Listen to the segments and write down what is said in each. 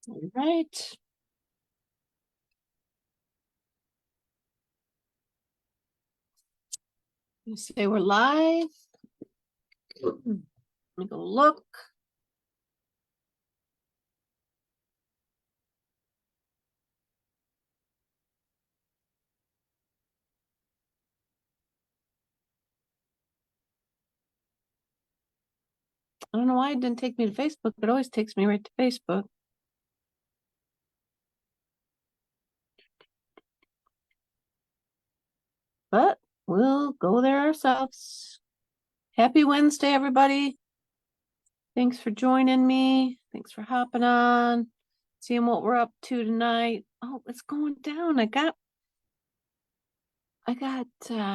All right. You say we're live. Let me go look. I don't know why it didn't take me to Facebook. It always takes me right to Facebook. But we'll go there ourselves. Happy Wednesday, everybody. Thanks for joining me. Thanks for hopping on, seeing what we're up to tonight. Oh, it's going down. I got, all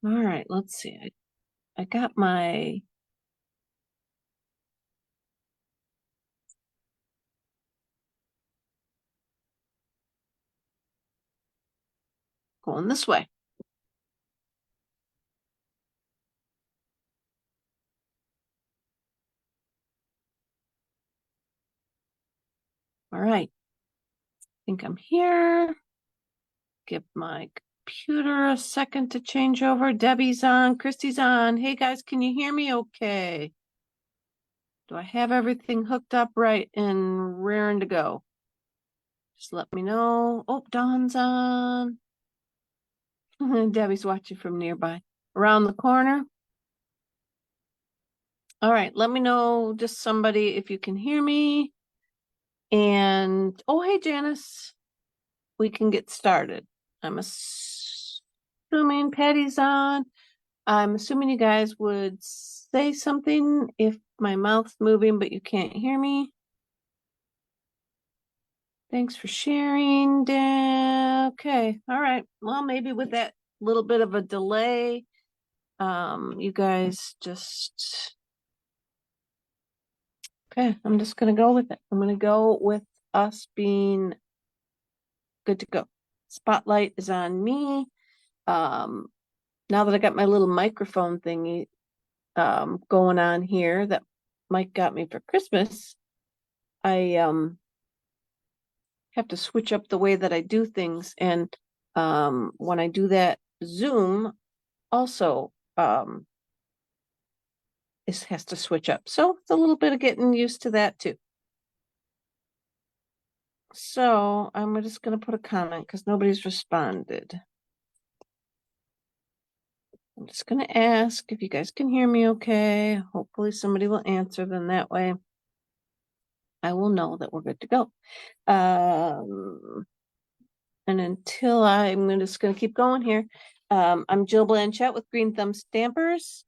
right, let's see. I got my, going this way. All right. I think I'm here. Give my computer a second to change over. Debbie's on, Christy's on. Hey guys, can you hear me okay? Do I have everything hooked up right and raring to go? Just let me know. Oh, Dawn's on. Debbie's watching from nearby. Around the corner. All right, let me know, just somebody, if you can hear me. And, oh, hey, Janice. We can get started. I'm assuming Patty's on. I'm assuming you guys would say something if my mouth's moving, but you can't hear me. Thanks for sharing, Dan. Okay, all right. Well, maybe with that little bit of a delay, you guys just, okay, I'm just gonna go with it. I'm gonna go with us being good to go. Spotlight is on me. Now that I got my little microphone thingy going on here that Mike got me for Christmas, I have to switch up the way that I do things. And when I do that, Zoom also has to switch up. So it's a little bit of getting used to that too. So I'm just going to put a comment because nobody's responded. I'm just going to ask if you guys can hear me okay. Hopefully somebody will answer, then that way I will know that we're good to go. And until I'm just going to keep going here. I'm Jill Blanchett with Green Thumb Stampers.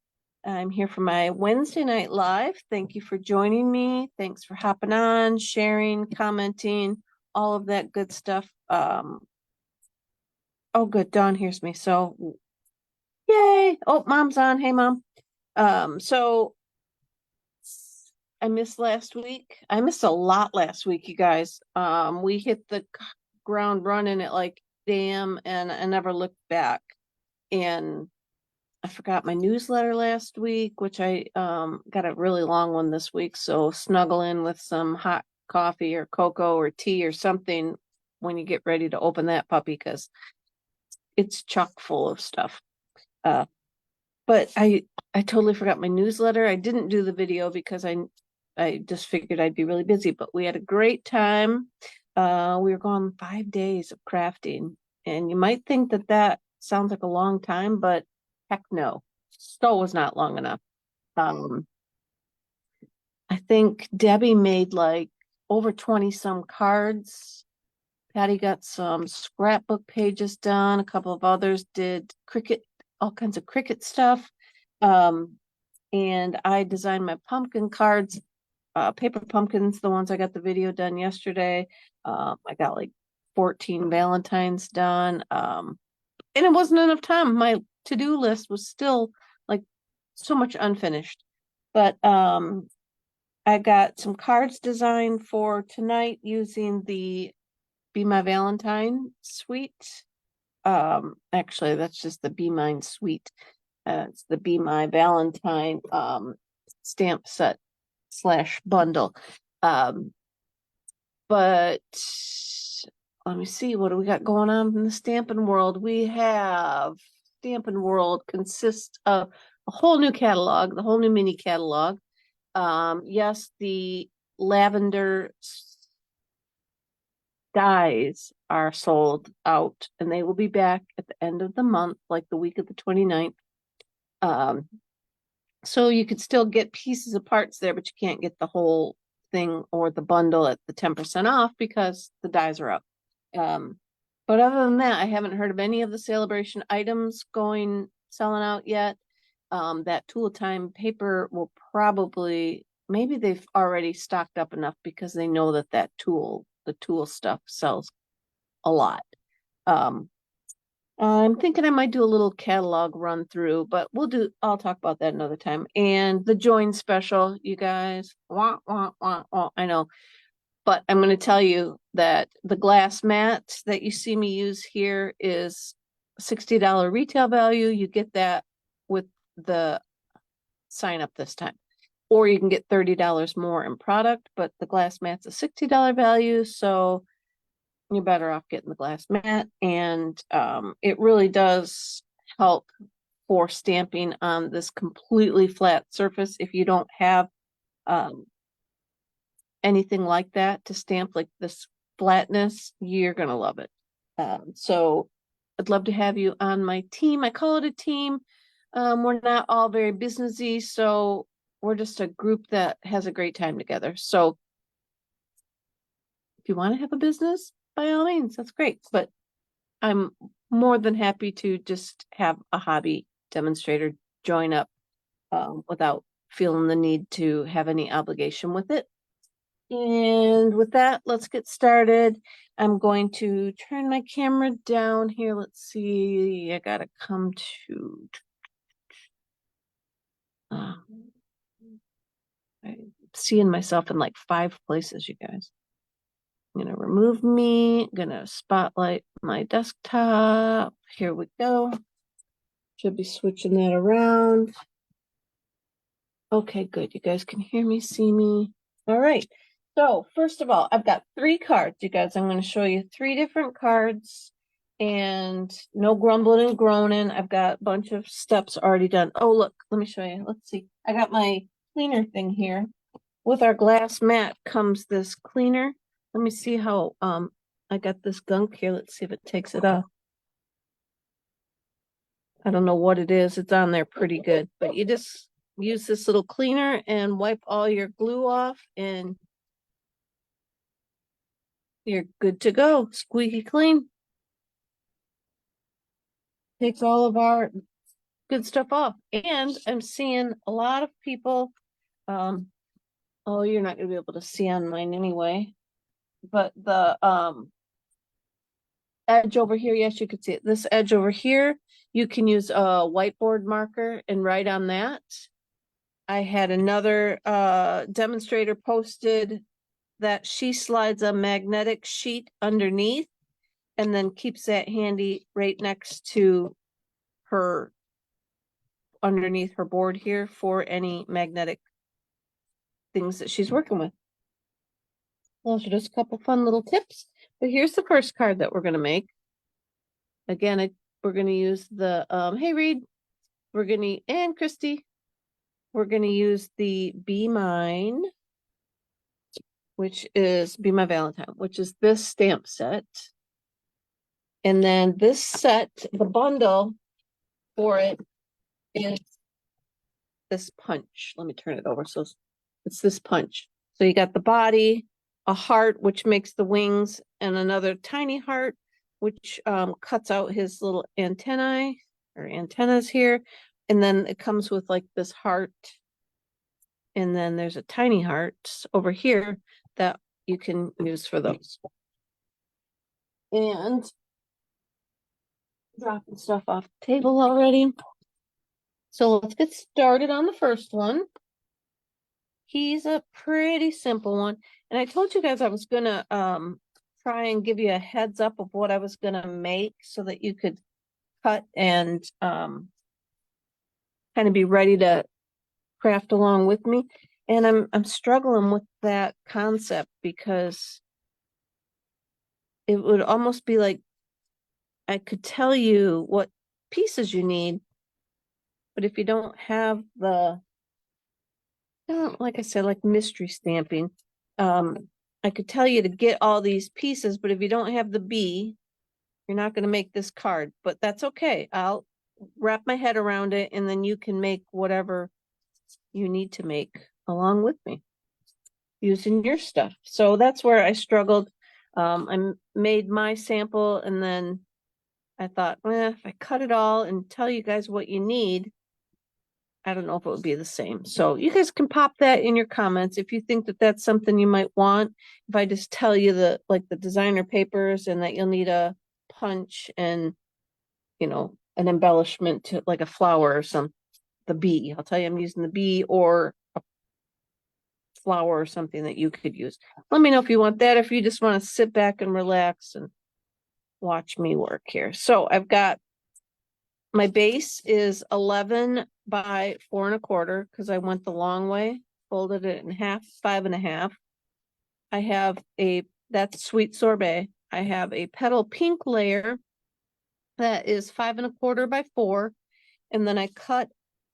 I'm here for my Wednesday night live. Thank you for joining me. Thanks for hopping on, sharing, commenting, all of that good stuff. Oh, good. Dawn hears me. So, yay. Oh, mom's on. Hey, mom. So I missed last week. I missed a lot last week, you guys. We hit the ground running at like damn, and I never looked back. And I forgot my newsletter last week, which I got a really long one this week. So snuggle in with some hot coffee or cocoa or tea or something when you get ready to open that puppy, because it's chock full of stuff. But I totally forgot my newsletter. I didn't do the video because I just figured I'd be really busy, but we had a great time. We were gone 5 days of crafting, and you might think that that sounds like a long time, but heck no, so was not long enough. I think Debbie made like over 20 some cards. Patty got some scrapbook pages done. A couple of others did all kinds of Cricut stuff. And I designed my pumpkin cards, paper pumpkins, the ones I got the video done yesterday. I got like 14 Valentines done. And it wasn't enough time. My to-do list was still like so much unfinished. But I got some cards designed for tonight using the Be My Valentine suite. Actually, that's just the Be Mine suite. It's the Be My Valentine stamp set / bundle. But But let me see, what do we got going on in the Stampin' World? We have Stampin' World consists of a whole new catalog, the whole new mini catalog. Yes, the lavender dies are sold out, and they will be back at the end of the month, like the week of the 29th. So you could still get pieces of parts there, but you can't get the whole thing or the bundle at the 10% off because the dies are up. But other than that, I haven't heard of any of the Sale-A-Bration items selling out yet. That Tool Time paper will probably, maybe they've already stocked up enough because they know that the tool stuff sells a lot. I'm thinking I might do a little catalog run through, but I'll talk about that another time. And the join special, you guys, wah, wah, wah, wah, I know. But I'm going to tell you that the glass mat that you see me use here is $60 retail value. You get that with the sign up this time. Or you can get $30 more in product, but the glass mat's a $60 value. So you're better off getting the glass mat. And it really does help for stamping on this completely flat surface. If you don't have anything like that to stamp, like this flatness, you're gonna love it. So I'd love to have you on my team. I call it a team. We're not all very businessy, so we're just a group that has a great time together. So if you want to have a business, by all means, that's great. But I'm more than happy to just have a hobby demonstrator join up without feeling the need to have any obligation with it. And with that, let's get started. I'm going to turn my camera down here. Let's see. I gotta come to. I'm seeing myself in like 5 places, you guys. I'm gonna remove me. Gonna spotlight my desktop. Here we go. Should be switching that around. Okay, good. You guys can hear me, see me. All right. So first of all, I've got 3 cards, you guys. I'm going to show you 3 different cards and no grumbling and groaning. I've got a bunch of steps already done. Oh, look, let me show you. Let's see. I got my cleaner thing here. With our glass mat comes this cleaner. Let me see how I got this gunk here. Let's see if it takes it off. I don't know what it is. It's on there pretty good, but you just use this little cleaner and wipe all your glue off and you're good to go. Squeaky clean. Takes all of our good stuff off. And I'm seeing a lot of people, oh, you're not gonna be able to see on mine anyway. But the edge over here, yes, you could see it. This edge over here, you can use a whiteboard marker and write on that. I had another demonstrator posted that she slides a magnetic sheet underneath and then keeps that handy right next to her, underneath her board here for any magnetic things that she's working with. Those are just a couple fun little tips. But here's the first card that we're going to make. Again, we're going to use the, hey Reed, we're going to, and Christy, we're going to use the Be Mine, which is Be My Valentine, which is this stamp set. And then this set, the bundle for it is this punch. Let me turn it over. So it's this punch. So you got the body, a heart, which makes the wings, and another tiny heart, which cuts out his little antennae or antennas here. And then it comes with like this heart. And then there's a tiny heart over here that you can use for those. And dropping stuff off the table already. So let's get started on the first one. He's a pretty simple one. And I told you guys I was gonna try and give you a heads up of what I was gonna make so that you could cut and kind of be ready to craft along with me. And I'm struggling with that concept because it would almost be like I could tell you what pieces you need, but if you don't have the, like I said, like mystery stamping, I could tell you to get all these pieces, but if you don't have the bee, you're not going to make this card, but that's okay. I'll wrap my head around it and then you can make whatever you need to make along with me using your stuff. So that's where I struggled. I made my sample and then I thought, if I cut it all and tell you guys what you need, I don't know if it would be the same. So you guys can pop that in your comments if you think that that's something you might want. If I just tell you the designer papers and that you'll need a punch and, you know, an embellishment to like a flower or some, the bee. I'll tell you I'm using the bee or a flower or something that you could use. Let me know if you want that, if you just want to sit back and relax and watch me work here. So I've got my base is 11 by 4¼ because I went the long way, folded it in half, 5½. I have that's Sweet Sorbet. I have a petal pink layer that is 5¼ by 4. And then I cut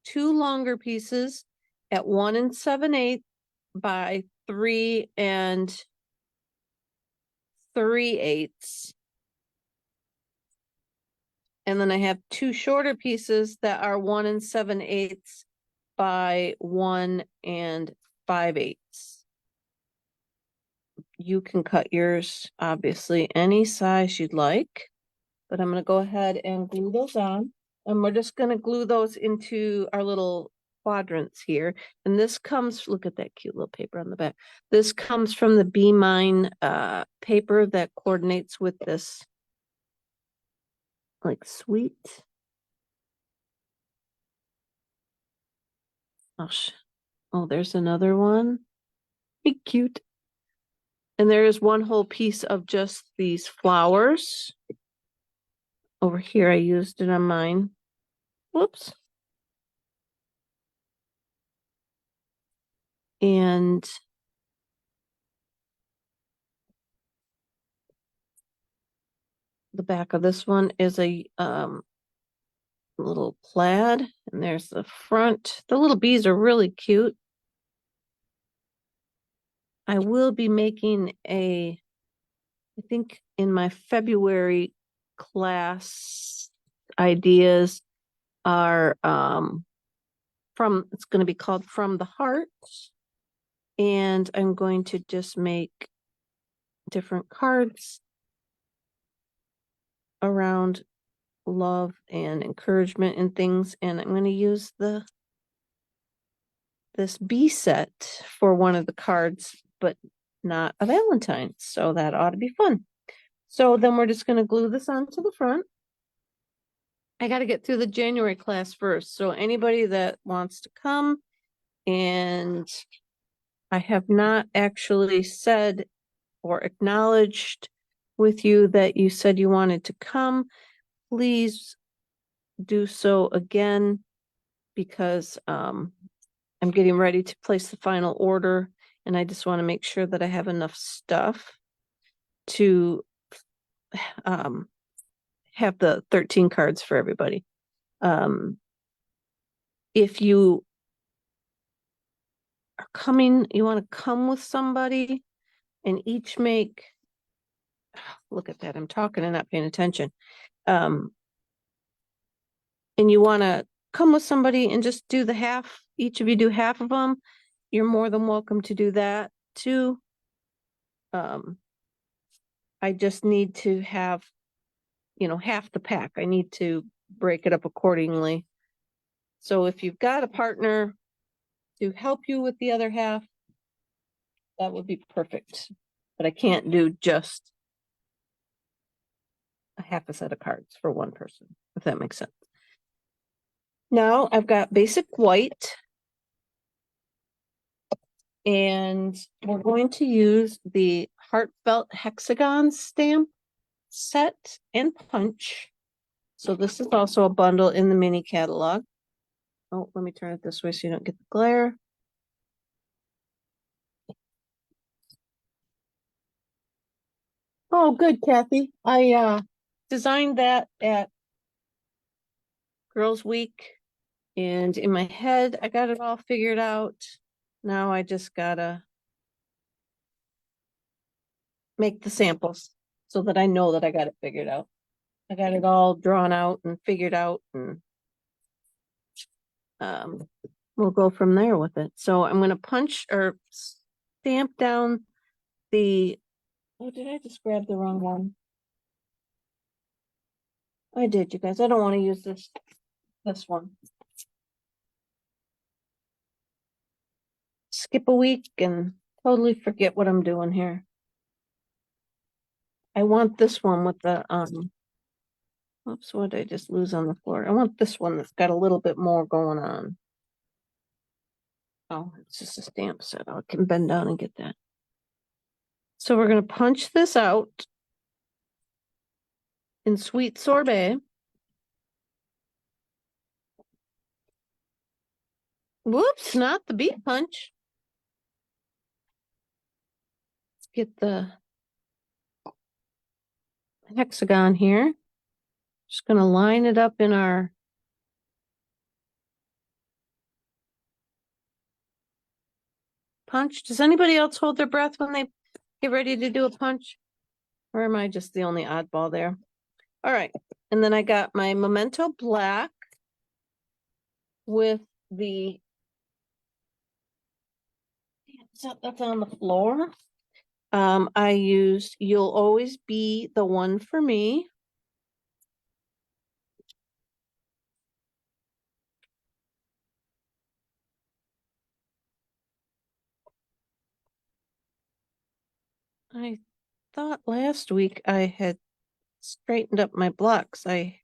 2 longer pieces at 1 7/8 by 3 3/8. And then I have 2 shorter pieces that are 1 7/8 by 1 5/8. You can cut yours, obviously, any size you'd like, but I'm going to go ahead and glue those on. And we're just going to glue those into our little quadrants here. And this comes, look at that cute little paper on the back. This comes from the Be Mine paper that coordinates with this like sweet. Oh, there's another one. Be cute. And there is one whole piece of just these flowers. Over here, I used it on mine. Whoops. And the back of this one is a little plaid, and there's the front. The little bees are really cute. I will be making I think in my February class ideas are it's going to be called From the Heart. And I'm going to just make different cards around love and encouragement and things. And I'm going to use this bee set for one of the cards, but not a Valentine. So that ought to be fun. So then we're just going to glue this onto the front. I got to get through the January class first. So anybody that wants to come, and I have not actually said or acknowledged with you that you said you wanted to come, please do so again, because I'm getting ready to place the final order, and I just want to make sure that I have enough stuff to have the 13 cards for everybody. If you are coming, you want to come with somebody and each make, look at that, I'm talking and not paying attention. And you want to come with somebody and just do the half, each of you do half of them, you're more than welcome to do that too. I just need to have, half the pack. I need to break it up accordingly. So if you've got a partner to help you with the other half, that would be perfect. But I can't do just a half a set of cards for one person, if that makes sense. Now I've got basic white, and we're going to use the Heartfelt Hexagon stamp set and punch. So this is also a bundle in the mini catalog. Oh, let me turn it this way so you don't get the glare. Oh, good, Kathy. I designed that at Girls Week, and in my head, I got it all figured out. Now I just gotta make the samples so that I know that I got it figured out. I got it all drawn out and figured out, and um, we'll go from there with it. So I'm gonna punch or stamp down the, oh, did I just grab the wrong one? I did, you guys. I don't want to use this one. Skip a week and totally forget what I'm doing here. I want this one with the oops, what did I just lose on the floor? I want this one that's got a little bit more going on. Oh, it's just a stamp set. I can bend down and get that. So we're gonna punch this out in Sweet Sorbet. Whoops, not the beet punch. Let's get the hexagon here. Just gonna line it up in our punch. Does anybody else hold their breath when they get ready to do a punch? Or am I just the only oddball there? All right. And then I got my Memento Black with the, that's on the floor. I used You'll Always Be the One for Me. I thought last week I had straightened up my blocks. I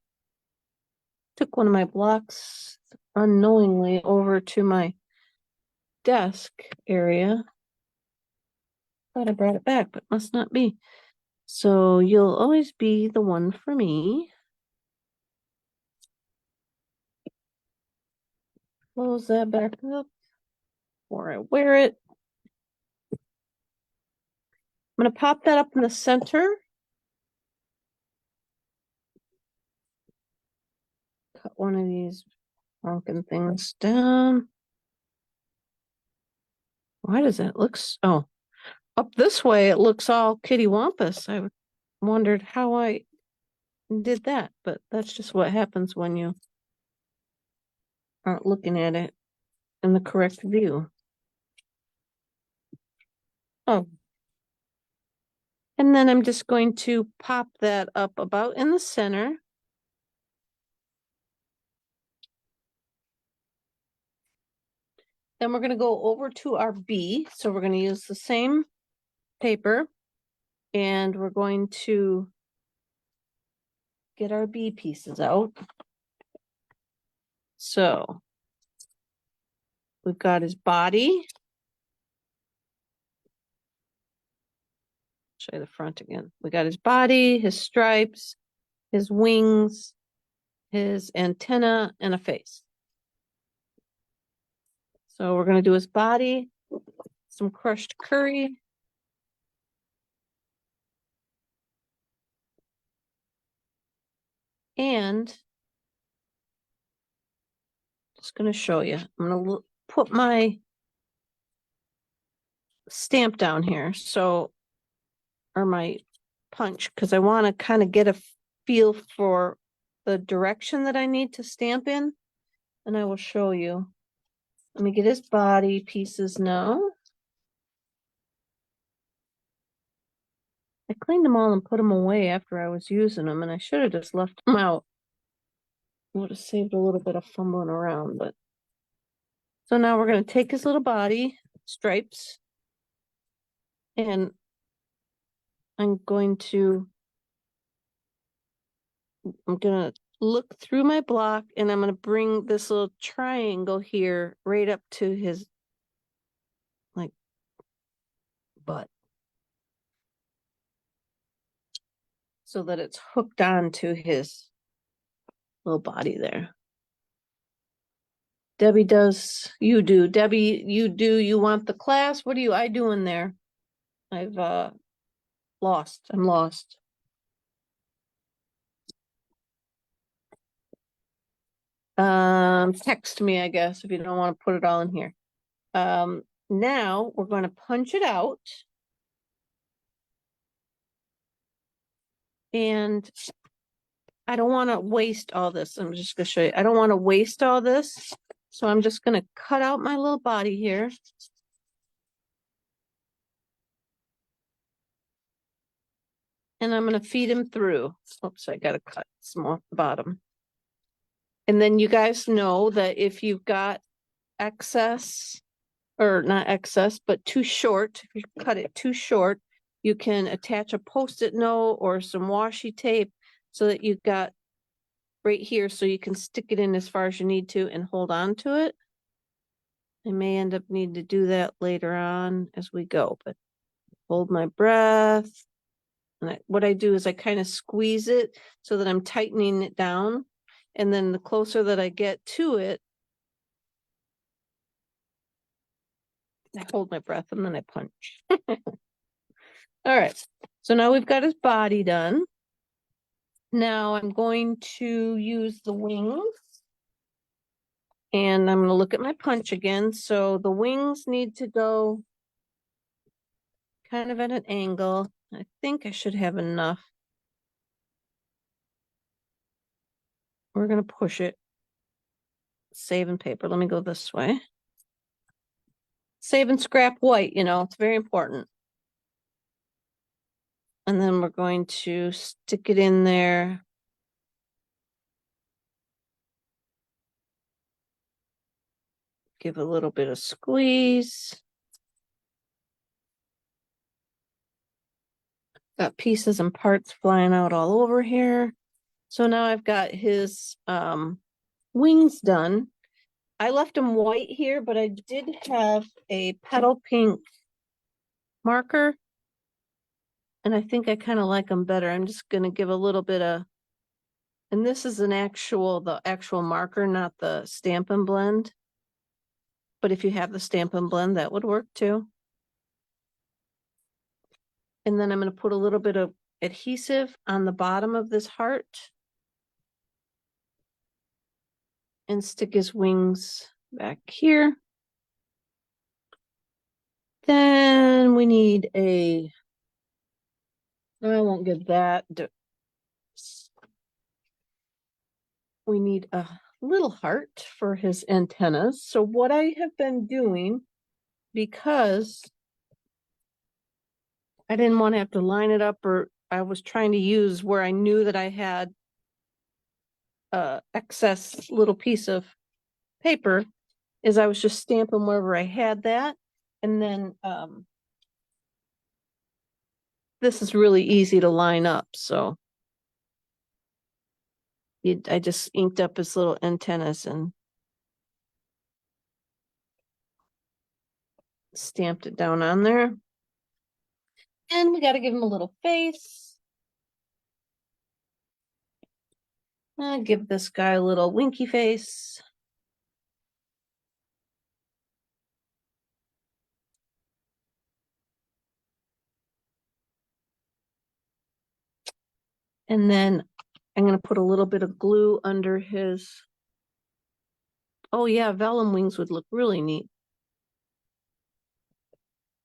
took one of my blocks unknowingly over to my desk area. Thought I brought it back, but must not be. So You'll Always Be the One for Me. Close that back up before I wear it. I'm going to pop that up in the center. Cut one of these honking things down. Why does that look oh, up this way it looks all kitty wampus. I wondered how I did that, but that's just what happens when you aren't looking at it in the correct view. Oh. And then I'm just going to pop that up about in the center. Then we're going to go over to our B. So we're going to use the same paper and we're going to get our B pieces out. So we've got his body. Show you the front again. We got his body, his stripes, his wings, his antenna, and a face. So we're going to do his body, some crushed curry. And just going to show you. I'm going to put my stamp down here. So, or my punch, because I want to kind of get a feel for the direction that I need to stamp in. And I will show you. Let me get his body pieces now. I cleaned them all and put them away after I was using them, and I should have just left them out. Would have saved a little bit of fumbling around, but. So now we're going to take his little body, stripes, and I'm going to look through my block and I'm going to bring this little triangle here right up to his like butt so that it's hooked on to his little body there. Debbie does, you do. Debbie, you do, you want the class? What are I doing there? I've lost. I'm lost. Text me, I guess, if you don't want to put it all in here. Now we're going to punch it out. And I don't want to waste all this. I'm just going to show you. I don't want to waste all this. So I'm just going to cut out my little body here. And I'm going to feed him through. Oops, I got to cut some off the bottom. And then you guys know that if you've got excess, or not excess, but too short, if you cut it too short, you can attach a Post-it note or some washi tape so that you've got right here so you can stick it in as far as you need to and hold on to it. I may end up needing to do that later on as we go, but hold my breath. And what I do is I kind of squeeze it so that I'm tightening it down. And then the closer that I get to it, I hold my breath and then I punch. All right, so now we've got his body done. Now I'm going to use the wings. And I'm going to look at my punch again. So the wings need to go kind of at an angle. I think I should have enough. We're going to push it. Save and paper. Let me go this way. Save and scrap white, you know, it's very important. And then we're going to stick it in there. Give a little bit of squeeze. Got pieces and parts flying out all over here. So now I've got his wings done. I left them white here, but I did have a petal pink marker. And I think I kind of like them better. I'm just going to give a little bit of, and this is the actual marker, not the Stampin' Blend. But if you have the Stampin' Blend, that would work too. And then I'm going to put a little bit of adhesive on the bottom of this heart. And stick his wings back here. Then we need I won't get that. We need a little heart for his antennas. So what I have been doing, because I didn't want to have to line it up, or I was trying to use where I knew that I had excess little piece of paper, is I was just stamping wherever I had that. And then this is really easy to line up. So I just inked up his little antennas and stamped it down on there. And we got to give him a little face. Give this guy a little winky face. And then I'm going to put a little bit of glue under his. Oh yeah, vellum wings would look really neat.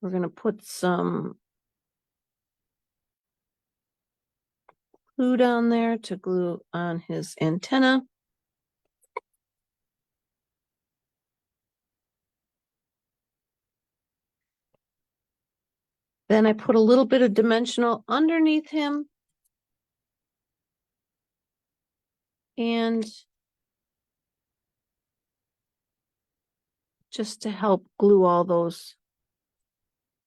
We're going to put some glue down there to glue on his antenna. Then I put a little bit of dimensional underneath him. And just to help glue all those,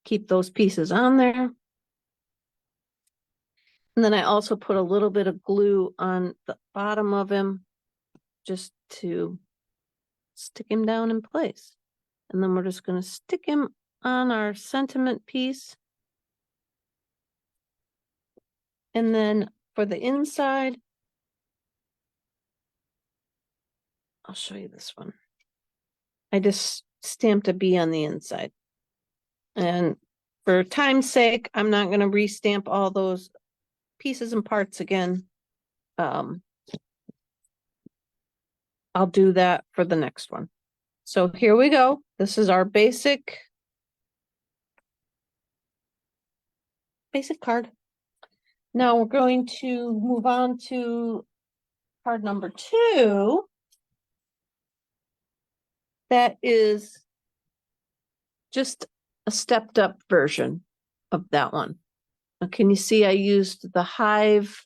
keep those pieces on there. And then I also put a little bit of glue on the bottom of him just to stick him down in place. And then we're just going to stick him on our sentiment piece. And then for the inside, I'll show you this one. I just stamped a bee on the inside. And for time's sake, I'm not gonna restamp all those pieces and parts again. I'll do that for the next one. So here we go. This is our basic card. Now we're going to move on to card number 2. That is just a stepped up version of that one. Now, can you see I used the Hive,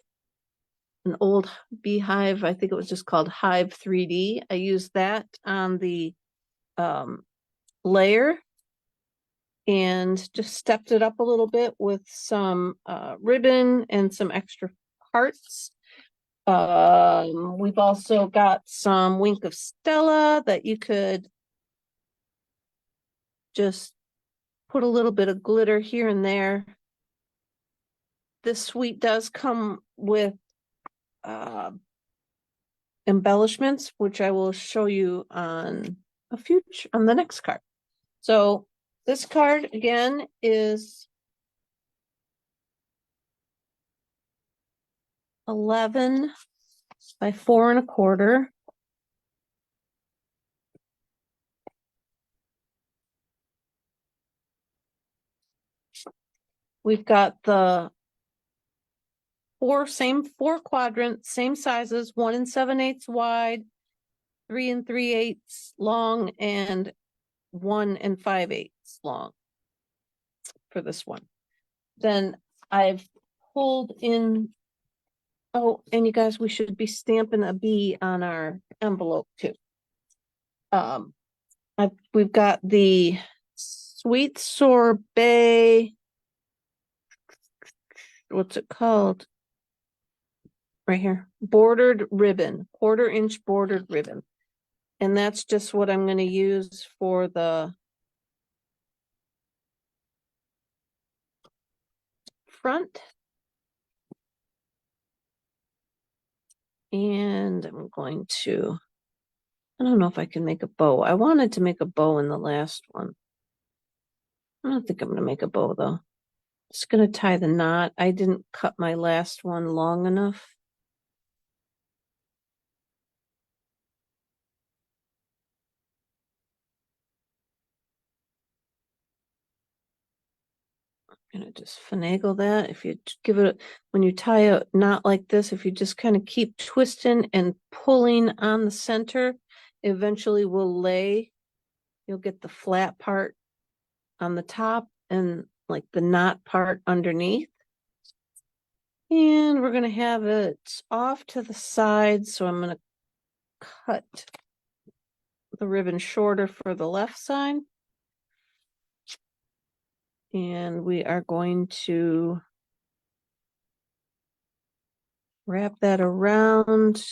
an old beehive, I think it was just called Hive 3D. I used that on the layer and just stepped it up a little bit with some ribbon and some extra parts. We've also got some Wink of Stella that you could just put a little bit of glitter here and there. This suite does come with embellishments, which I will show you on the next card. So this card again is 11 by 4 1/4. We've got the four quadrants, same sizes, 1 7/8 wide, 3 3/8 long, and 1 5/8 long for this one. Then I've pulled in, oh, and you guys, we should be stamping a B on our envelope too. We've got the Sweet Sorbet, what's it called? Right here, bordered ribbon, 1/4 inch bordered ribbon. And that's just what I'm going to use for the front. And I'm going to, I don't know if I can make a bow. I wanted to make a bow in the last one. I don't think I'm going to make a bow though. Just going to tie the knot. I didn't cut my last one long enough. I'm going to just finagle that. If you give it, when you tie a knot like this, if you just kind of keep twisting and pulling on the center, eventually will lay. You'll get the flat part on the top and like the knot part underneath. And we're going to have it off to the side. So I'm going to cut the ribbon shorter for the left side. And we are going to wrap that around.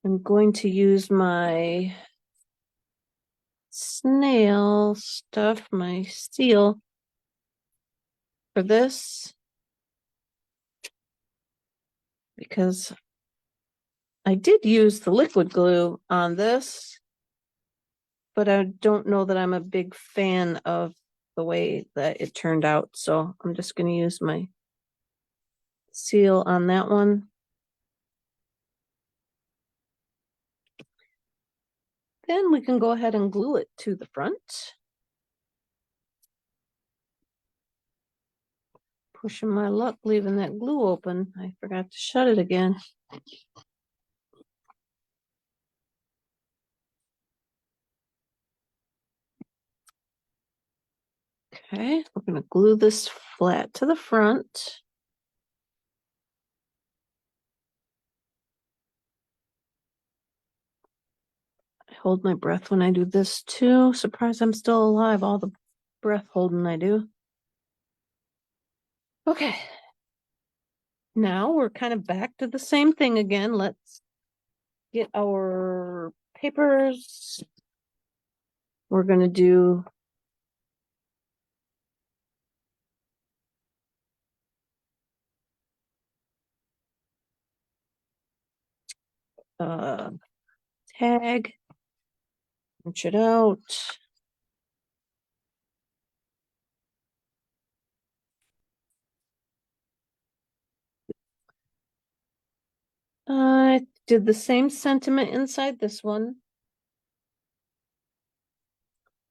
I'm going to use my snail stuff, my seal for this, because I did use the liquid glue on this, but I don't know that I'm a big fan of the way that it turned out. So I'm just going to use my seal on that one. Then we can go ahead and glue it to the front. Pushing my luck, leaving that glue open. I forgot to shut it again. Okay, we're going to glue this flat to the front. I hold my breath when I do this too. Surprised I'm still alive, all the breath holding I do. Okay. Now we're kind of back to the same thing again. Let's get our papers. We're going to do tag, punch it out. I did the same sentiment inside this one.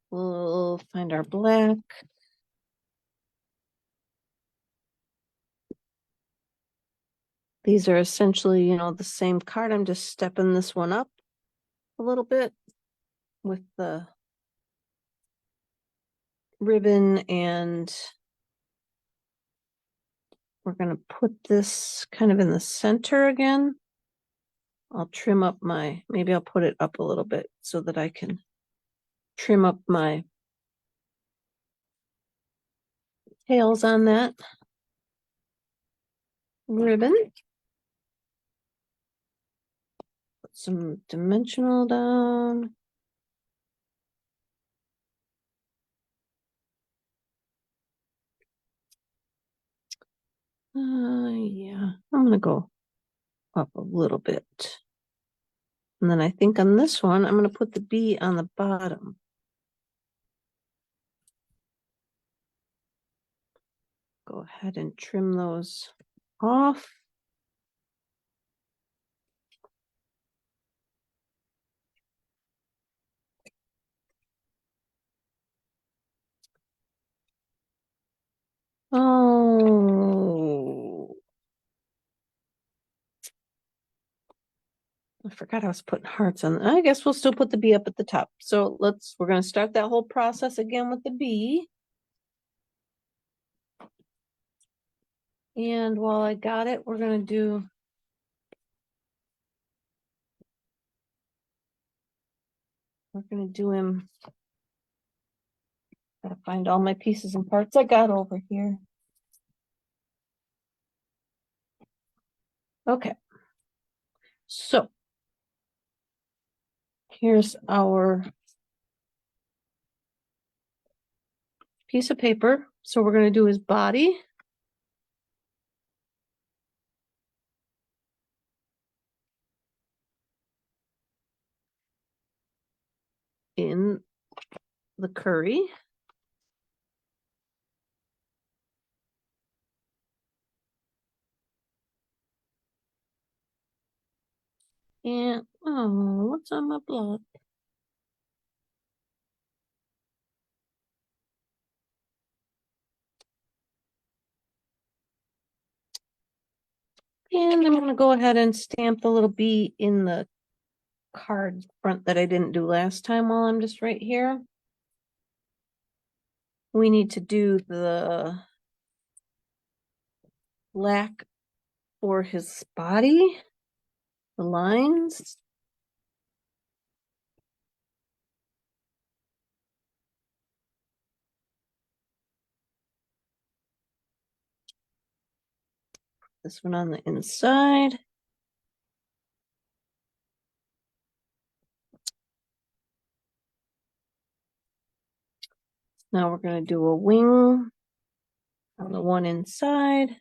We'll find our black. These are essentially, the same card. I'm just stepping this one up a little bit with the ribbon, and we're going to put this kind of in the center again. I'll trim up maybe I'll put it up a little bit so that I can trim up my tails on that ribbon. Put some dimensional down. Yeah, I'm gonna go up a little bit. And then I think on this one, I'm gonna put the B on the bottom. Go ahead and trim those off. Oh, I forgot I was putting hearts on. I guess we'll still put the B up at the top. So we're going to start that whole process again with the B. And while I got it, we're going to do him. Gotta find all my pieces and parts I got over here. Okay. So here's our piece of paper. So we're going to do his body. In the curry. And, oh, what's on my block? And I'm going to go ahead and stamp the little B in the card front that I didn't do last time while I'm just right here. We need to do the black for his body, the lines. This one on the inside. Now we're going to do a wing on the one inside.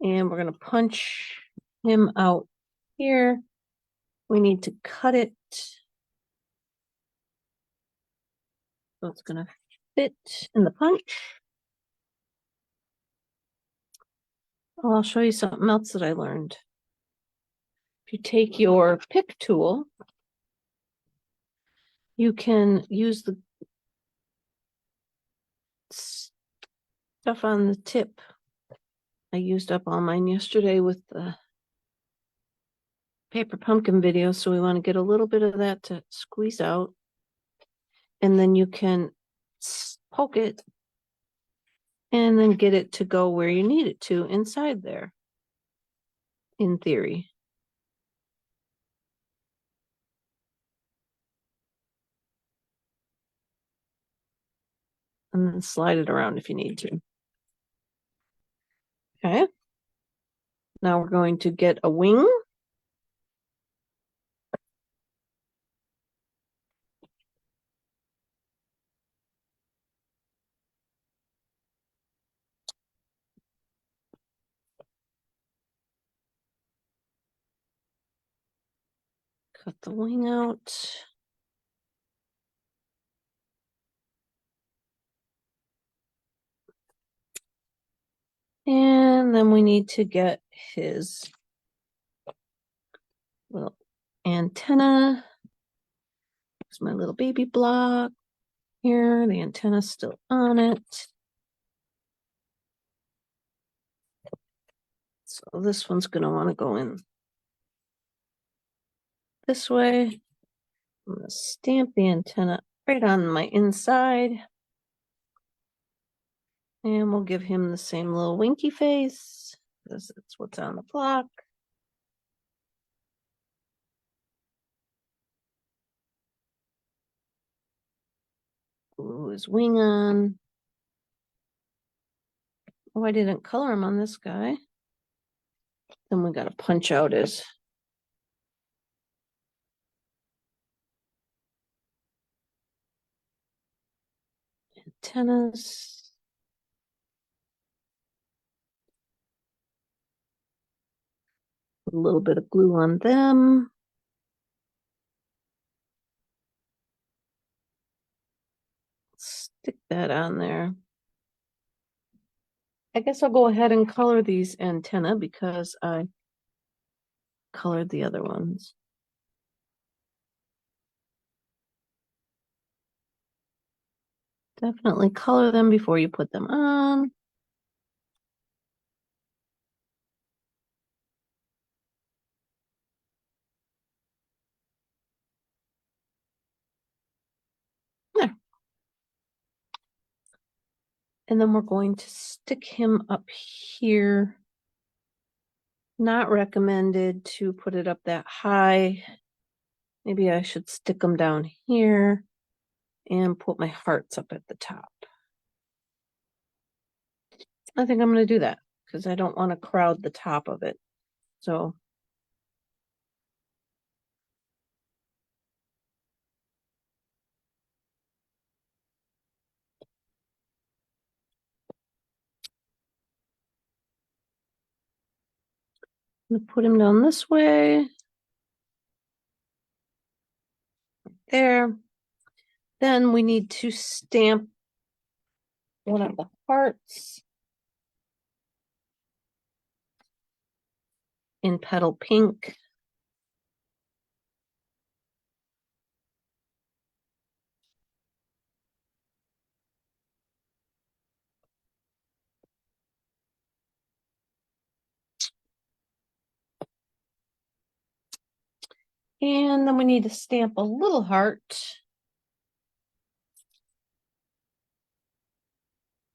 And we're going to punch him out here. We need to cut it so it's going to fit in the punch. Oh, I'll show you something else that I learned. If you take your pick tool, you can use the stuff on the tip. I used up all mine yesterday with the paper pumpkin video, so we want to get a little bit of that to squeeze out. And then you can poke it and then get it to go where you need it to inside there, in theory. And then slide it around if you need to. Okay. Now we're going to get a wing. Cut the wing out. And then we need to get his little antenna. There's my little baby block here. The antenna's still on it. So this one's going to want to go in this way. I'm going to stamp the antenna right on my inside. And we'll give him the same little winky face, because that's what's on the block. Glue his wing on. Oh, I didn't color him on this guy. Then we got to punch out his antennas. Put a little bit of glue on them. Stick that on there. I guess I'll go ahead and color these antenna because I colored the other ones. Definitely color them before you put them on. There. And then we're going to stick him up here. Not recommended to put it up that high. Maybe I should stick them down here and put my hearts up at the top. I think I'm going to do that because I don't want to crowd the top of it. So I'm going to put him down this way. There. Then we need to stamp one of the hearts in petal pink. And then we need to stamp a little heart.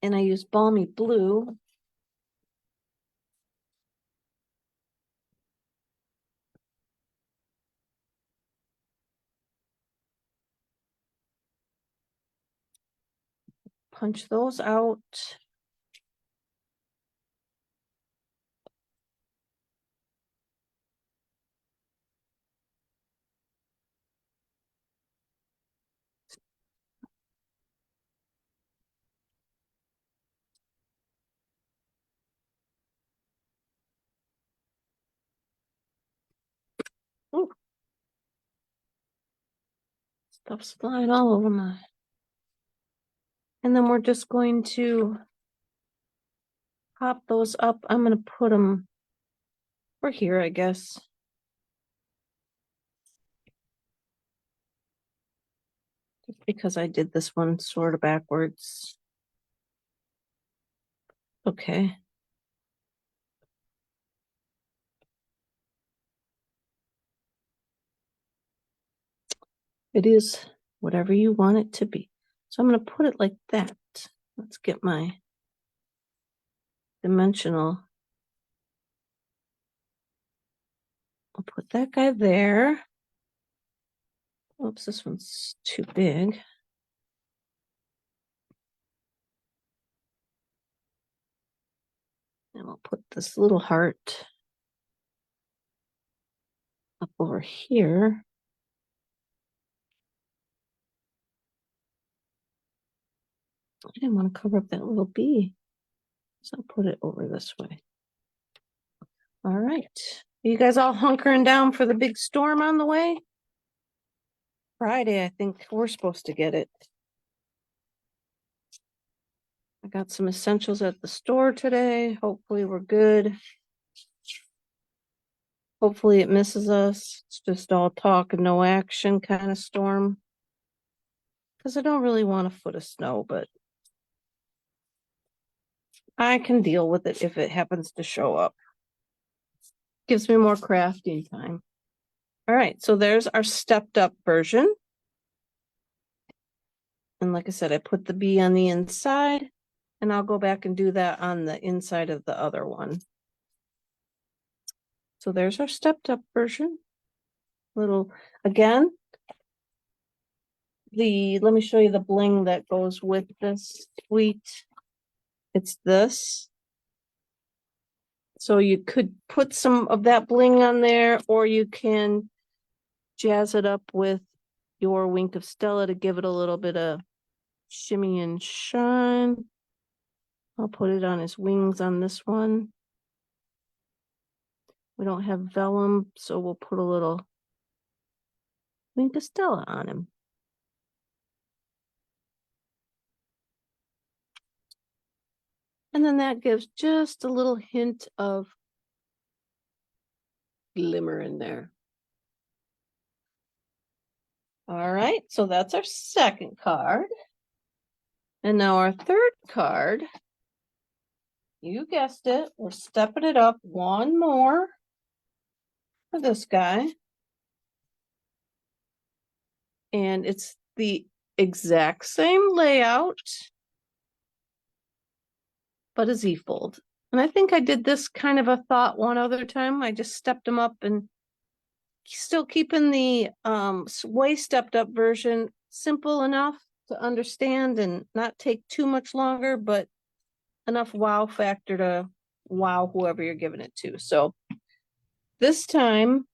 And I use balmy blue. Punch those out. Ooh. Stuff's flying all over my. And then we're just going to pop those up. I'm going to put them over here, I guess. Just because I did this one sort of backwards. Okay. It is whatever you want it to be. So I'm going to put it like that. Let's get my dimensional. I'll put that guy there. Oops, this one's too big. And we'll put this little heart up over here. I didn't want to cover up that little bee. So I'll put it over this way. All right. Are you guys all hunkering down for the big storm on the way? Friday, I think we're supposed to get it. I got some essentials at the store today. Hopefully we're good. Hopefully it misses us. It's just all talk and no action kind of storm. Because I don't really want a foot of snow, but I can deal with it if it happens to show up. Gives me more crafting time. All right, so there's our stepped up version. And like I said, I put the bee on the inside, and I'll go back and do that on the inside of the other one. So there's our stepped up version. Little, again, let me show you the bling that goes with this suite. It's this. So you could put some of that bling on there, or you can jazz it up with your Wink of Stella to give it a little bit of shimmy and shine. I'll put it on his wings on this one. We don't have vellum, so we'll put a little Wink of Stella on him. And then that gives just a little hint of glimmer in there. All right, so that's our second card. And now our third card, you guessed it, we're stepping it up one more for this guy. And it's the exact same layout, but a Z-fold. And I think I did this kind of a thought one other time. I just stepped them up and still keeping the way stepped up version simple enough to understand and not take too much longer, but enough wow factor to wow whoever you're giving it to. So this time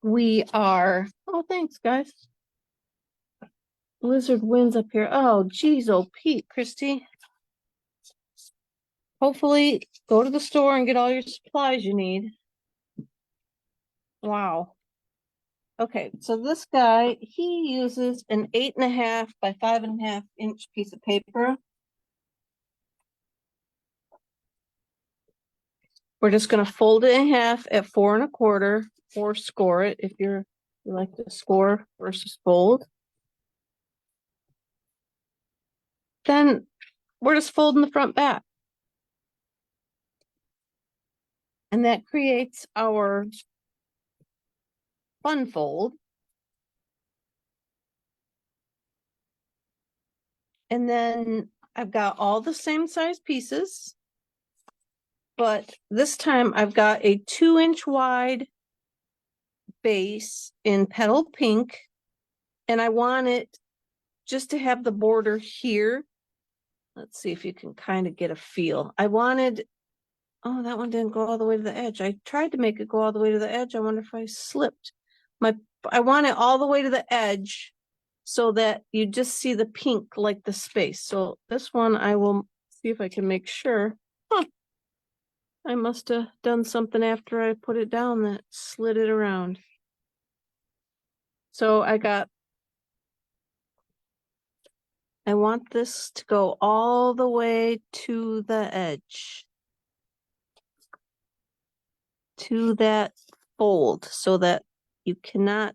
we are, oh, thanks guys. Blizzard winds up here. Oh, geez, oh, Pete, Christy. Hopefully go to the store and get all your supplies you need. Wow. Okay, so this guy, he uses an 8.5 by 5.5 inch piece of paper. We're just going to fold it in half at 4 1/4 or score it if you like to score versus fold. Then we're just folding the front back. And that creates our fun fold. And then I've got all the same size pieces, but this time I've got a 2-inch wide base in petal pink, and I want it just to have the border here. Let's see if you can kind of get a feel. I wanted, oh, that one didn't go all the way to the edge. I tried to make it go all the way to the edge. I wonder if I slipped. I want it all the way to the edge so that you just see the pink like the space. So this one I will see if I can make sure. Huh. I must have done something after I put it down that slid it around. So I want this to go all the way to the edge, to that fold, so that you cannot,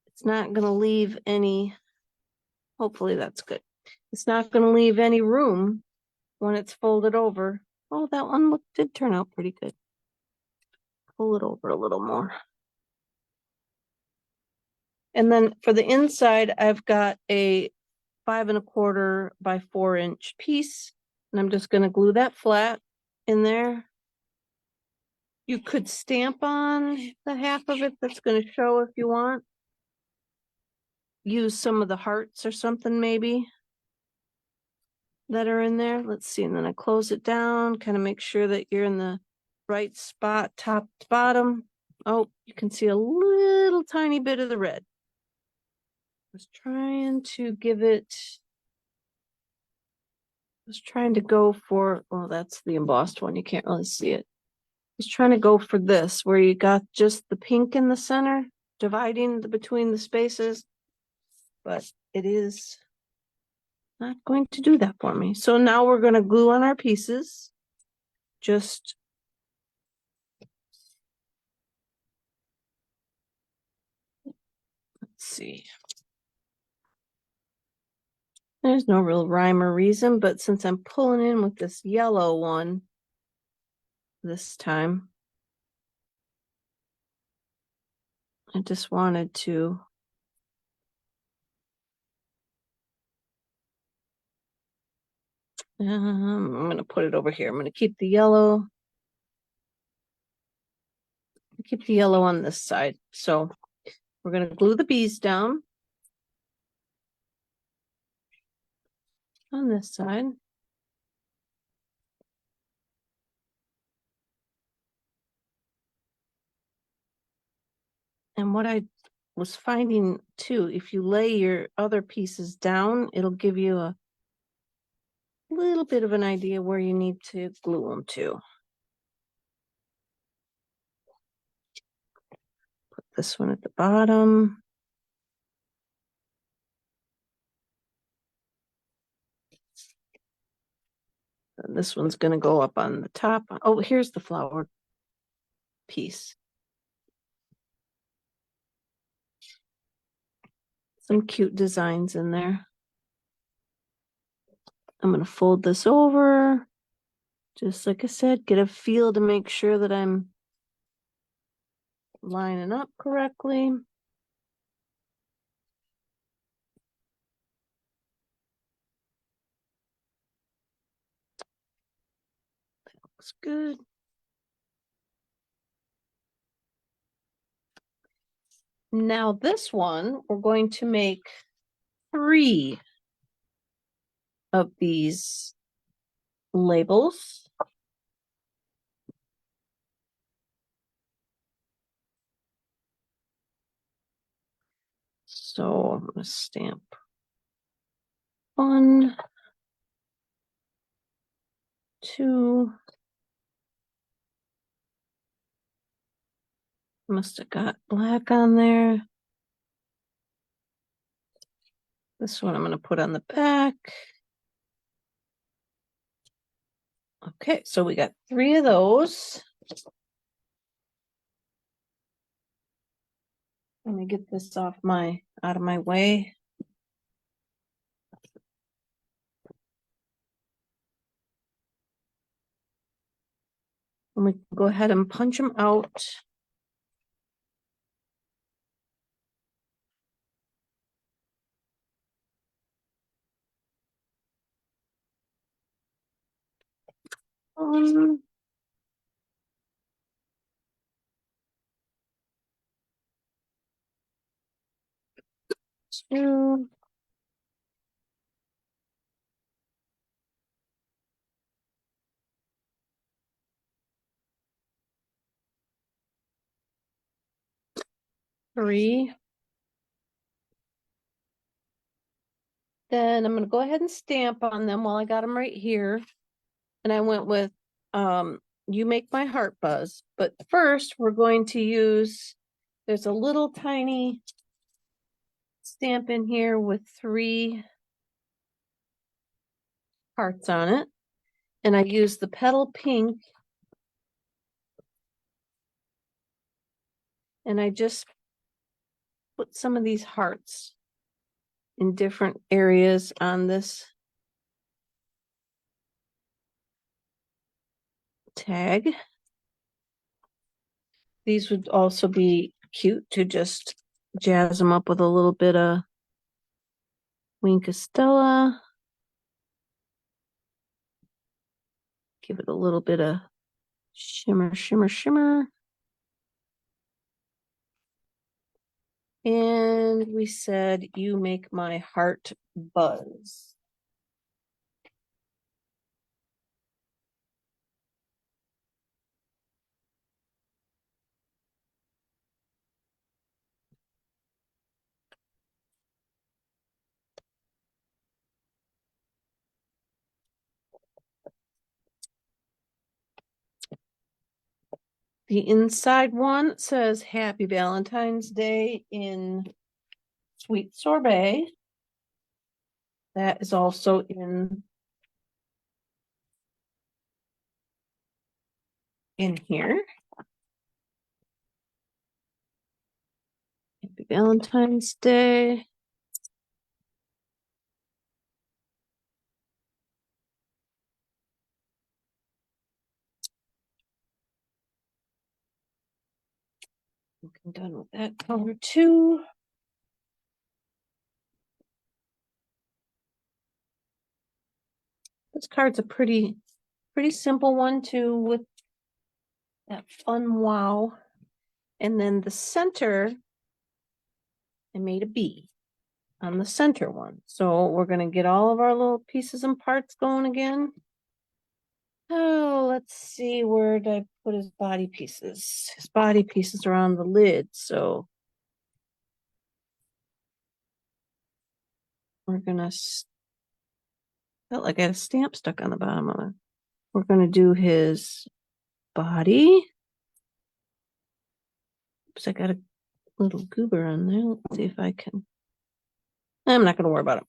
it's not going to leave any, hopefully that's good. It's not going to leave any room when it's folded over. Oh, that one did turn out pretty good. Pull it over a little more. And then for the inside, I've got a 5 1/4 by 4 inch piece, and I'm just going to glue that flat in there. You could stamp on the half of it that's going to show if you want. Use some of the hearts or something maybe that are in there. Let's see, and then I close it down, kind of make sure that you're in the right spot, top to bottom. Oh, you can see a little tiny bit of the red. I was trying to give it, I was trying to go for, oh, that's the embossed one. You can't really see it. I was trying to go for this, where you got just the pink in the center, dividing between the spaces, but it is not going to do that for me. So now we're going to glue on our pieces. Just Let's see. There's no real rhyme or reason, but since I'm pulling in with this yellow one this time, I just wanted to I'm going to put it over here. I'm going to keep the yellow. Keep the yellow on this side. So we're going to glue the bees down on this side. And what I was finding too, if you lay your other pieces down, it'll give you a little bit of an idea where you need to glue them to. Put this one at the bottom. And this one's going to go up on the top. Oh, here's the flower piece. Some cute designs in there. I'm going to fold this over. Just like I said, get a feel to make sure that I'm lining up correctly. That looks good. Now this one, we're going to make 3 of these labels. So I'm going to stamp 1, 2. Must have got black on there. This one I'm going to put on the back. Okay, so we got 3 of those. Let me get this out of my way. And we go ahead and punch them out. Um, 2. 3. Then I'm going to go ahead and stamp on them while I got them right here. And I went with You Make My Heart Buzz. But first we're going to use, there's a little tiny stamp in here with 3 hearts on it. And I used the petal pink. And I just put some of these hearts in different areas on this tag. These would also be cute to just jazz them up with a little bit of Wink Stella. Give it a little bit of shimmer, shimmer, shimmer. And we said, You Make My Heart Buzz. The inside one says Happy Valentine's Day in Sweet Sorbet. That is also in here. Happy Happy Valentine's Day. I'm done with that color too. This card's a pretty simple one too, with that fun wow. And then the center, I made a bee on the center one. So we're gonna get all of our little pieces and parts going again. Oh, let's see, where did I put his body pieces? His body pieces are on the lid, so we're gonna, felt like I had a stamp stuck on the bottom of it. We're gonna do his body. Oops, I got a little goober on there. Let's see if I can. I'm not gonna worry about it.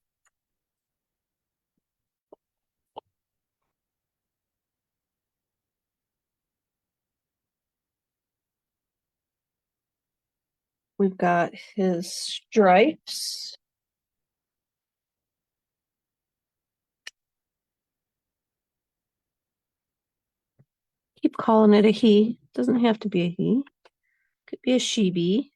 We've got his stripes. Keep calling it a he. Doesn't have to be a he. Could be a she bee.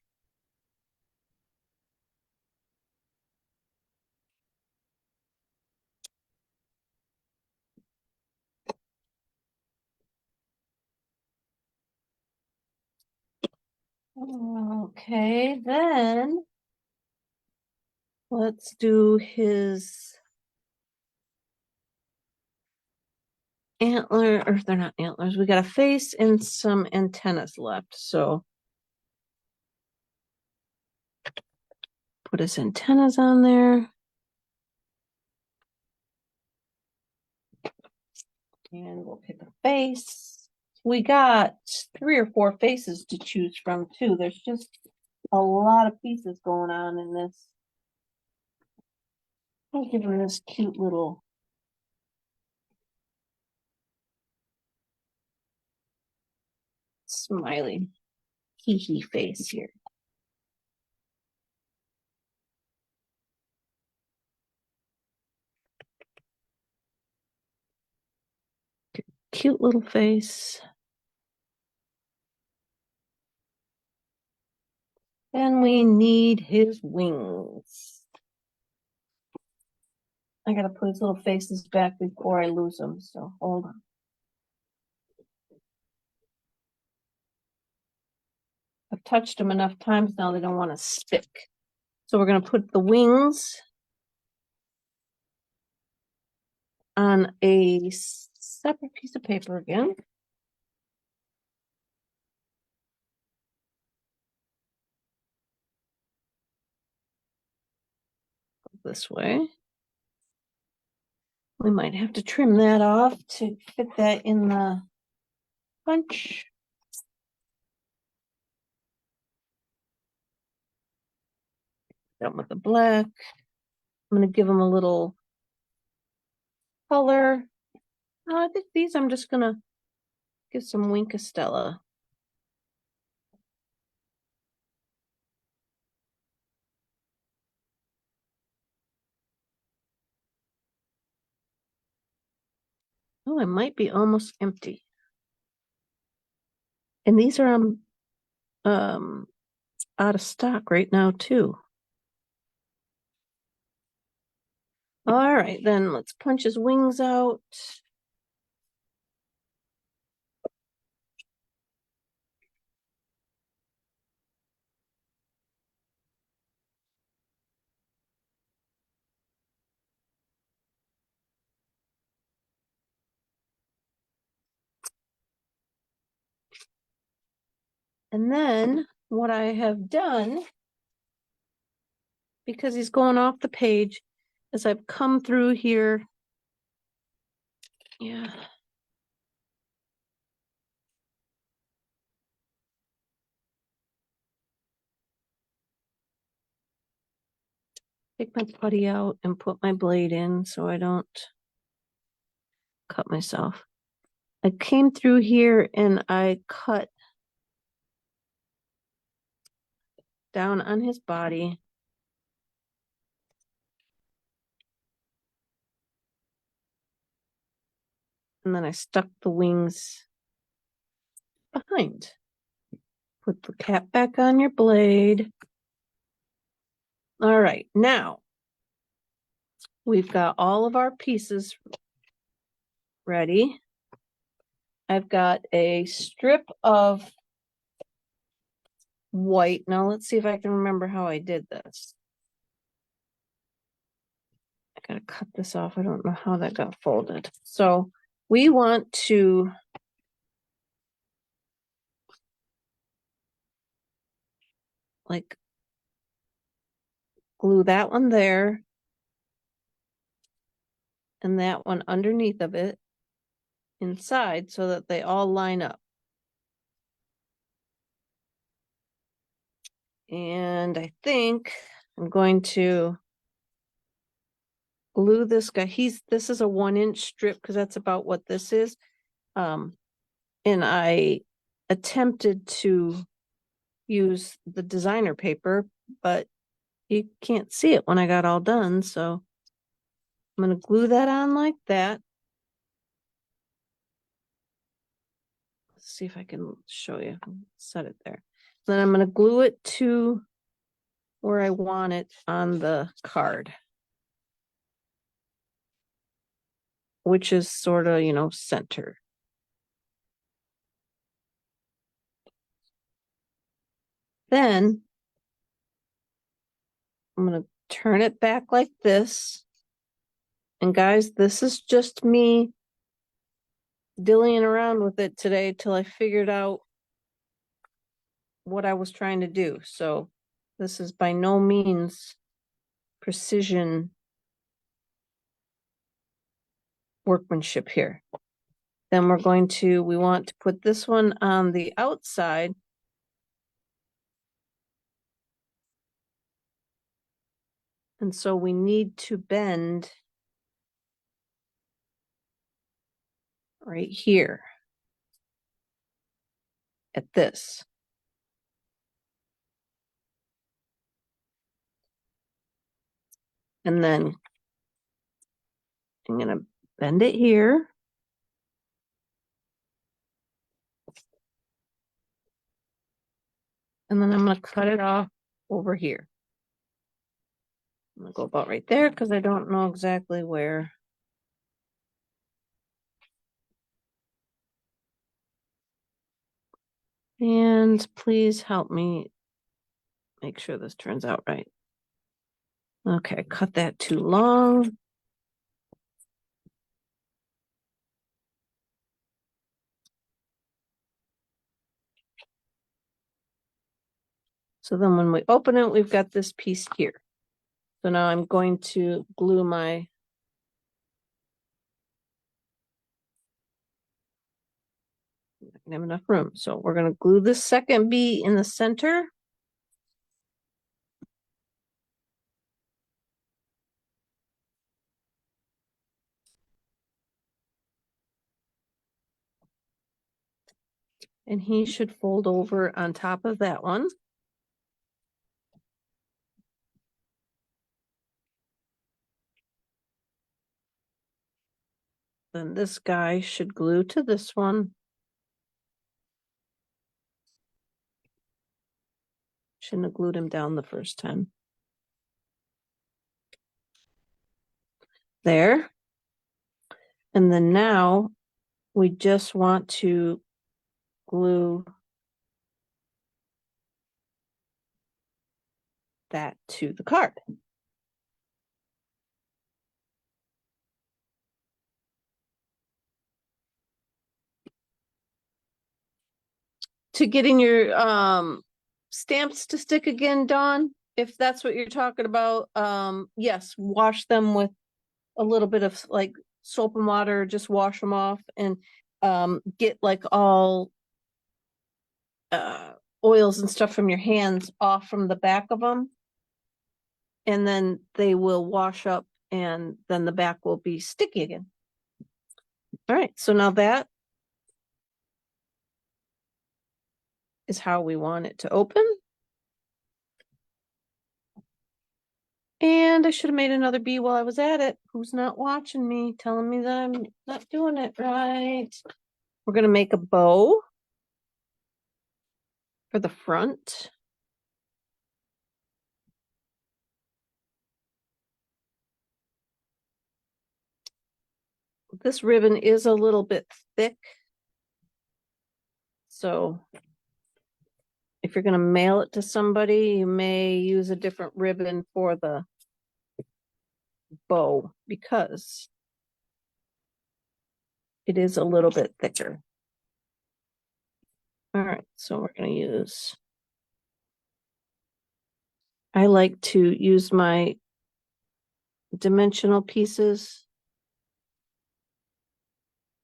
Okay, then let's do his antler, or they're not antlers. We got a face and some antennas left. So put his antennas on there. And we'll pick a face. We got 3 or 4 faces to choose from too. There's just a lot of pieces going on in this. I'll give her this cute little smiley hee face here. Cute little face. And we need his wings. I gotta put his little faces back before I lose them, so hold on. I've touched them enough times now they don't want to stick. So we're gonna put the wings on a separate piece of paper again. This way. We might have to trim that off to fit that in the punch. Done with the black. I'm gonna give them a little color. I think these I'm just gonna give some Winkostella. Oh, it might be almost empty. And these are out of stock right now too. All right, then let's punch his wings out. And then what I have done, because he's going off the page, is I've come through here. Yeah. Take my putty out and put my blade in so I don't cut myself. I came through here and I cut down on his body. And then I stuck the wings behind. Put the cap back on your blade. All right, now we've got all of our pieces ready. I've got a strip of white. Now let's see if I can remember how I did this. I gotta cut this off. I don't know how that got folded. So we want to like glue that one there and that one underneath of it inside so that they all line up. And I think I'm going to glue this guy. This is a 1-inch strip because that's about what this is. And I attempted to use the designer paper, but you can't see it when I got all done. So I'm going to glue that on like that. Let's see if I can show you. Set it there. Then I'm going to glue it to where I want it on the card, which is sort of, center. Then I'm going to turn it back like this. And guys, this is just me dillying around with it today till I figured out what I was trying to do. So this is by no means precision workmanship here. Then we want to put this one on the outside. And so we need to bend right here at this. And then I'm going to bend it here. And then I'm going to cut it off over here. I'm going to go about right there because I don't know exactly where. And please help me make sure this turns out right. Okay, cut that too long. So then when we open it, we've got this piece here. So now I'm going to glue my I don't have enough room. So we're going to glue this second bee in the center. And he should fold over on top of that one. Then this guy should glue to this one. Shouldn't have glued him down the first time. There. And then now we just want to glue that to the card. To getting your stamps to stick again, Dawn, if that's what you're talking about, yes, wash them with a little bit of like soap and water, just wash them off and get like all oils and stuff from your hands off from the back of them. And then they will wash up and then the back will be sticky again. All right, so now that is how we want it to open. And I should have made another bee while I was at it. Who's not watching me, telling me that I'm not doing it right? We're gonna make a bow for the front. This ribbon is a little bit thick. So if you're gonna mail it to somebody, you may use a different ribbon for the bow because it is a little bit thicker. All right, so we're gonna use, I like to use my dimensional pieces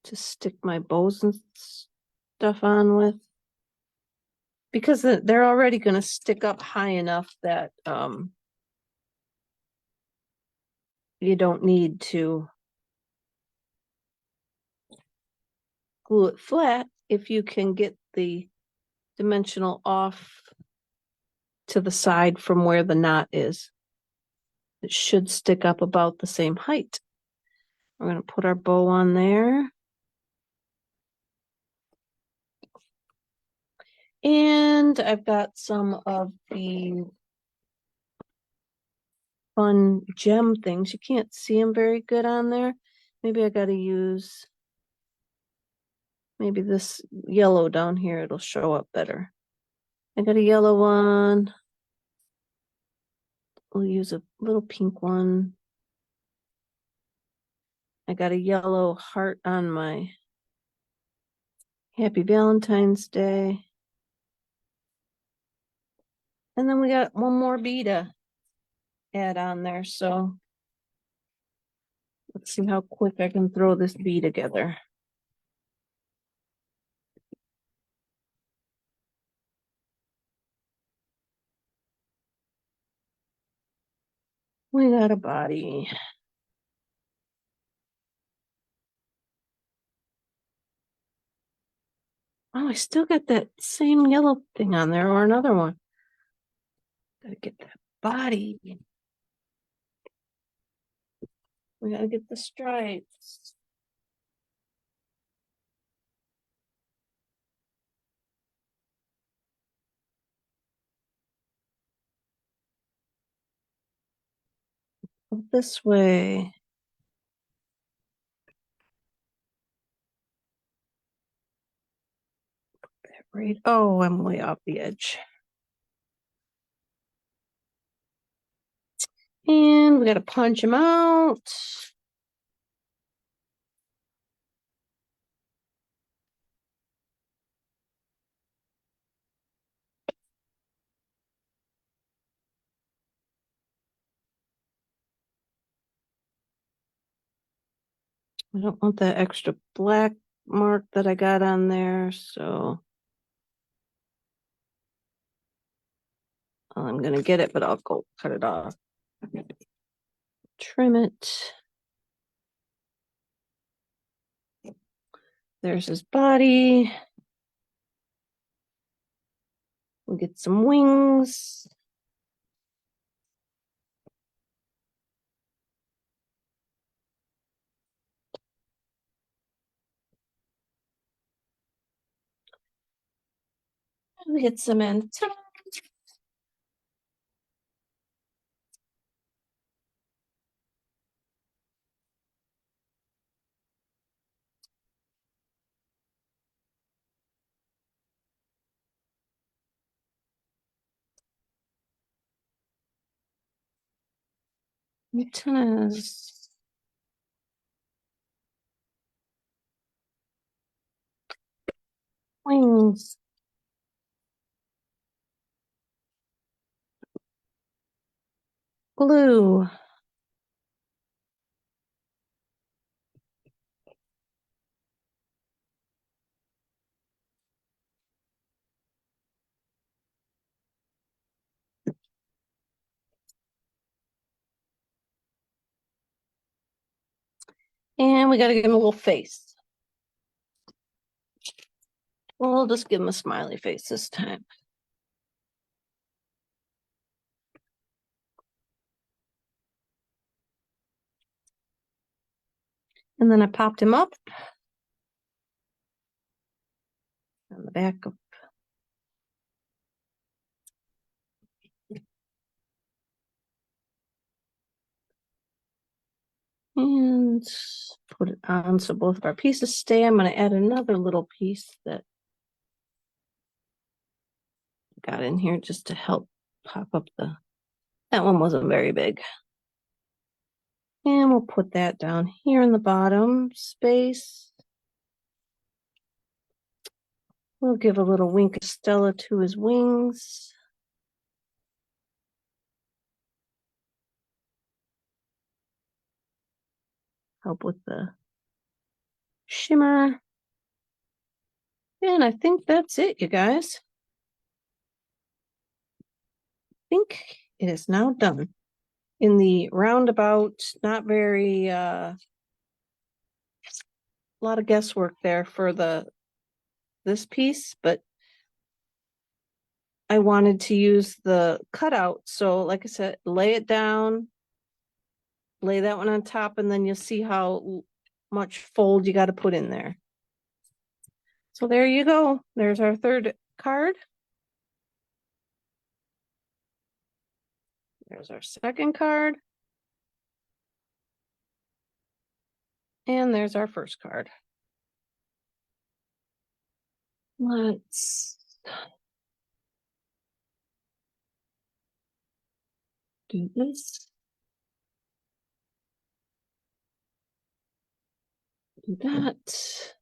to stick my bows and stuff on with. Because they're already gonna stick up high enough that you don't need to glue it flat if you can get the dimensional off to the side from where the knot is. It should stick up about the same height. We're going to put our bow on there. And I've got some of the fun gem things. You can't see them very good on there. Maybe I got to use maybe this yellow down here. It'll show up better. I got a yellow one. We'll use a little pink one. I got a yellow heart on my Happy Valentine's Day. And then we got one more bee to add on there. So let's see how quick I can throw this bee together. We got a body. Oh, I still got that same yellow thing on there or another one. Gotta get that body. We gotta get the stripes. This way. Right. Oh, I'm way off the edge. And we gotta punch them out. I don't want that extra black mark that I got on there, so I'm gonna get it, but I'll go cut it off. Trim it. There's his body. We'll get some wings. We get some antennas. Antennas. Wings. Glue. And we gotta give him a little face. We'll just give him a smiley face this time. And then I popped him up on the back of and put it on so both of our pieces stay. I'm going to add another little piece that I got in here just to help pop up that one wasn't very big. And we'll put that down here in the bottom space. We'll give a little wink of Stella to his wings. Help with the shimmer. And I think that's it, you guys. I think it is now done. In the roundabout, not very, a lot of guesswork there for this piece, but I wanted to use the cutout. So like I said, lay it down, lay that one on top, and then you'll see how much fold you got to put in there. So there you go. There's our third card. There's our second card. And there's our first card. Let's do this. Do that.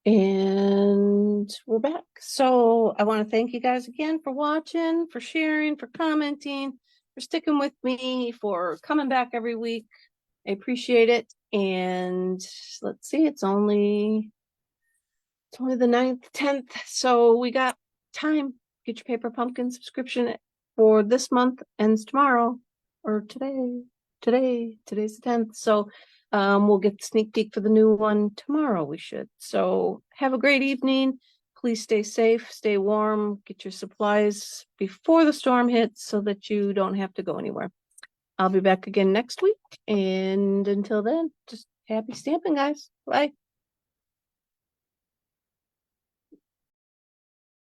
And we're back. So I want to thank you guys again for watching, for sharing, for commenting, for sticking with me, for coming back every week. I appreciate it. And let's see, it's only the 9th, 10th. So we got time. Get your paper pumpkin subscription for this month, ends tomorrow or today. Today's the 10th. So we'll get the sneak peek for the new one tomorrow. We should. So have a great evening. Please stay safe, stay warm, get your supplies before the storm hits so that you don't have to go anywhere. I'll be back again next week. And until then, just happy stamping, guys. Bye.